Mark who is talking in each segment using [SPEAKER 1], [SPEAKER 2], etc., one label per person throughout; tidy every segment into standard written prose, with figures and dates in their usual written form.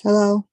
[SPEAKER 1] Hello.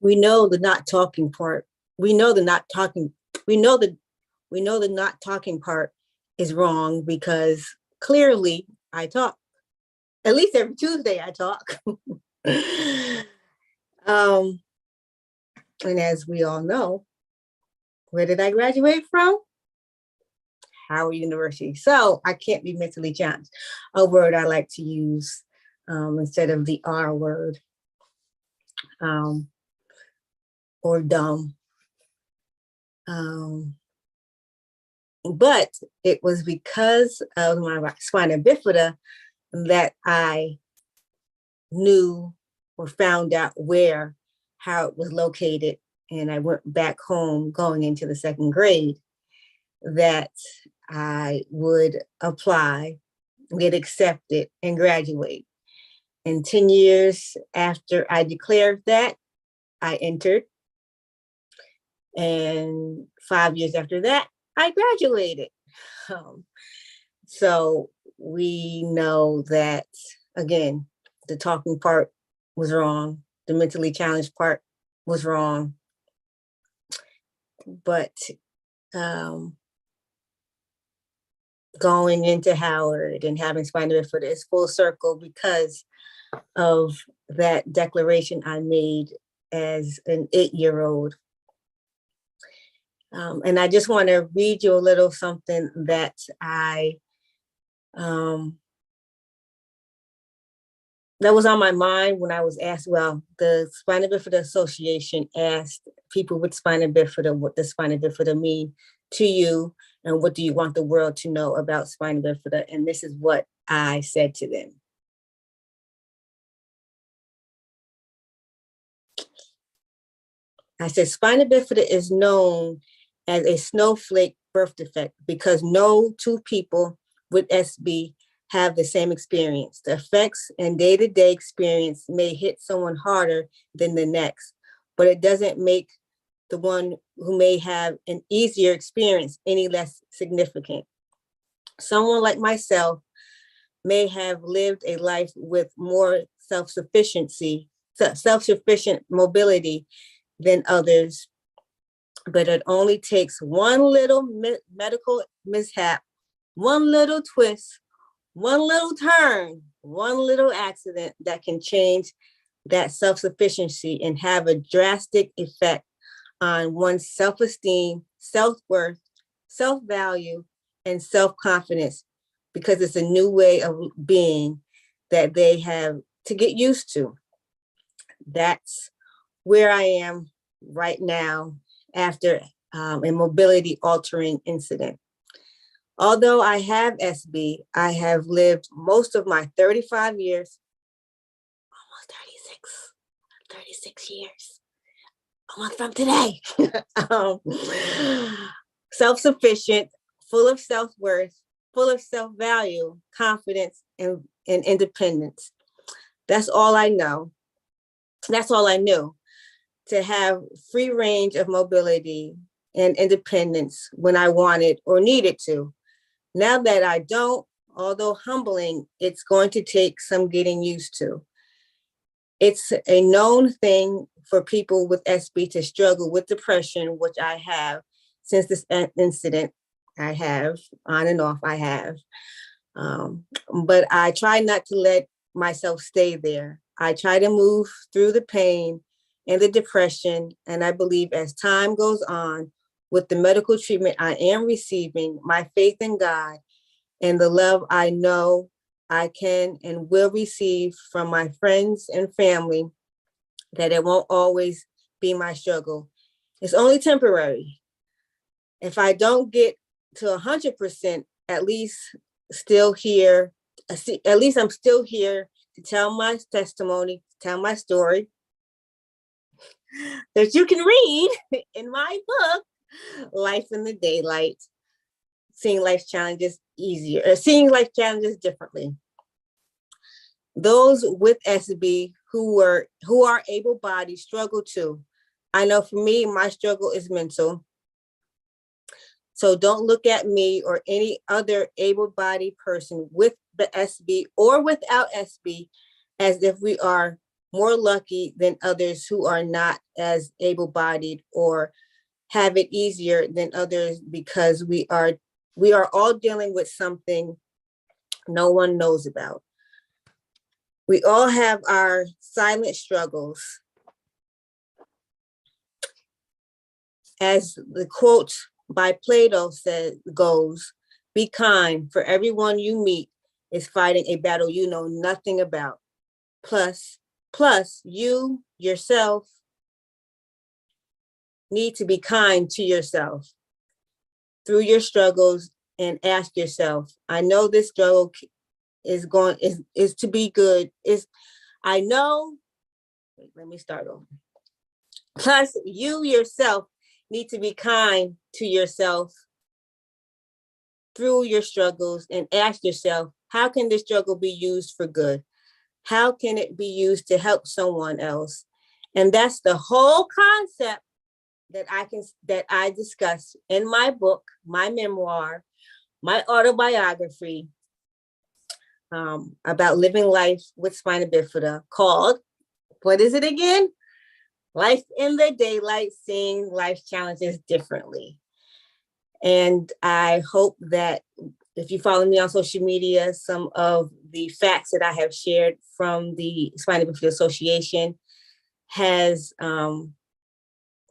[SPEAKER 1] We know the not talking part. We know the not talking. We know the not talking part is wrong because clearly I talk. At least every Tuesday I talk. um, and as we all know, where did I graduate from? Howard University. So I can't be mentally challenged. A word I like to use instead of the R word. Or dumb. But it was because of my spina bifida that I knew or found out how it was located. And I went back home going into the second grade that I would apply, get accepted, and graduate. And 10 years after I declared that, I entered. And 5 years after that, I graduated. So we know that, again, the talking part was wrong. The mentally challenged part was wrong. But going into Howard and having spina bifida is full circle because of that declaration I made as an 8-year-old. And I just want to read you a little something that that was on my mind when I was asked. Well, the Spina Bifida Association asked people with spina bifida, what does spina bifida mean to you? And what do you want the world to know about spina bifida? And this is what I said to them. I said, spina bifida is known as a snowflake birth defect because no two people with SB have the same experience. The effects and day-to-day experience may hit someone harder than the next, but it doesn't make the one who may have an easier experience any less significant. Someone like myself may have lived a life with more self-sufficient mobility than others, but it only takes one little medical mishap, one little twist, one little turn, one little accident that can change that self-sufficiency and have a drastic effect on one's self-esteem, self-worth, self-value, and self-confidence, because it's a new way of being that they have to get used to. That's where I am right now after a mobility altering incident. Although I have SB, I have lived most of my 35 years, almost 36 years, a month from today, self-sufficient, full of self-worth, full of self-value, confidence, and independence. That's all I know. That's all I knew, to have free range of mobility and independence when I wanted or needed to. Now that I don't, although humbling, it's going to take some getting used to. It's a known thing for people with SB to struggle with depression, which I have since this incident. I have, on and off, I have. But I try not to let myself stay there. I try to move through the pain and the depression. And I believe as time goes on, with the medical treatment I am receiving, my faith in God, and the love I know I can and will receive from my friends and family, that it won't always be my struggle. It's only temporary. If I don't get to 100%, at least still here, at least I'm still here to tell my testimony, to tell my story that you can read in my book, Life in the Daylight, Seeing Life Challenges Easier, or Seeing Life Challenges Differently. Those with SB who are able-bodied struggle too. I know for me, my struggle is mental. So don't look at me or any other able-bodied person with the SB or without SB as if we are more lucky than others who are not as able-bodied or have it easier than others, because we are all dealing with something no one knows about. We all have our silent struggles. As the quote by Plato goes, be kind, for everyone you meet is fighting a battle you know nothing about. Plus you yourself need to be kind to yourself through your struggles, and ask yourself, I know this struggle is to be good. I know, wait, let me start over. Plus, you yourself need to be kind to yourself through your struggles, and ask yourself, how can this struggle be used for good? How can it be used to help someone else? And that's the whole concept that I discuss in my book, my memoir, my autobiography, about living life with spina bifida, called, what is it again? Life in the Daylight, Seeing Life Challenges Differently. And I hope that if you follow me on social media, some of the facts that I have shared from the Spina Bifida Association has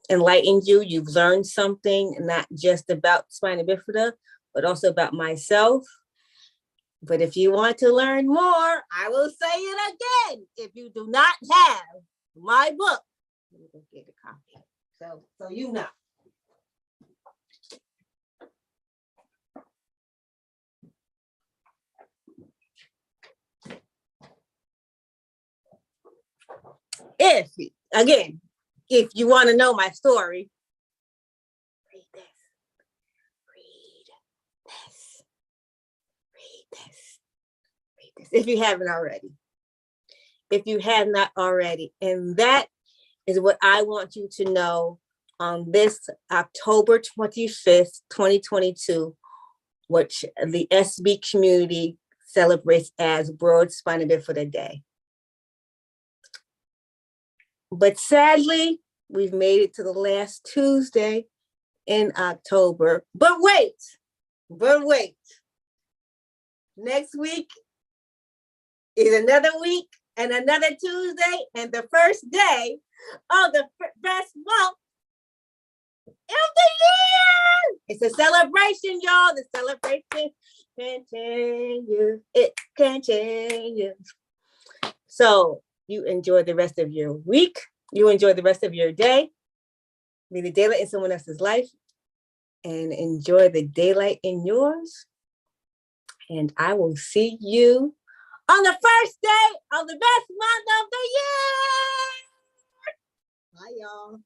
[SPEAKER 1] enlightened you. You've learned something, not just about spina bifida, but also about myself. But if you want to learn more, I will say it again. If you do not have my book, let me go get a copy. So you know. If you want to know my story, read this. If you haven't already. If you have not already. And that is what I want you to know on this October 25th, 2022, which the SB community celebrates as World Spina Bifida Day. But sadly, we've made it to the last Tuesday in October. But wait. Next week is another week and another Tuesday and the first day of the best month of the year. It's a celebration, y'all. The celebration continues. It continues. So you enjoy the rest of your week. You enjoy the rest of your day. Be the daylight in someone else's life. and enjoy the daylight in yours. And I will see you on the first day of the best month of the year. Bye, y'all.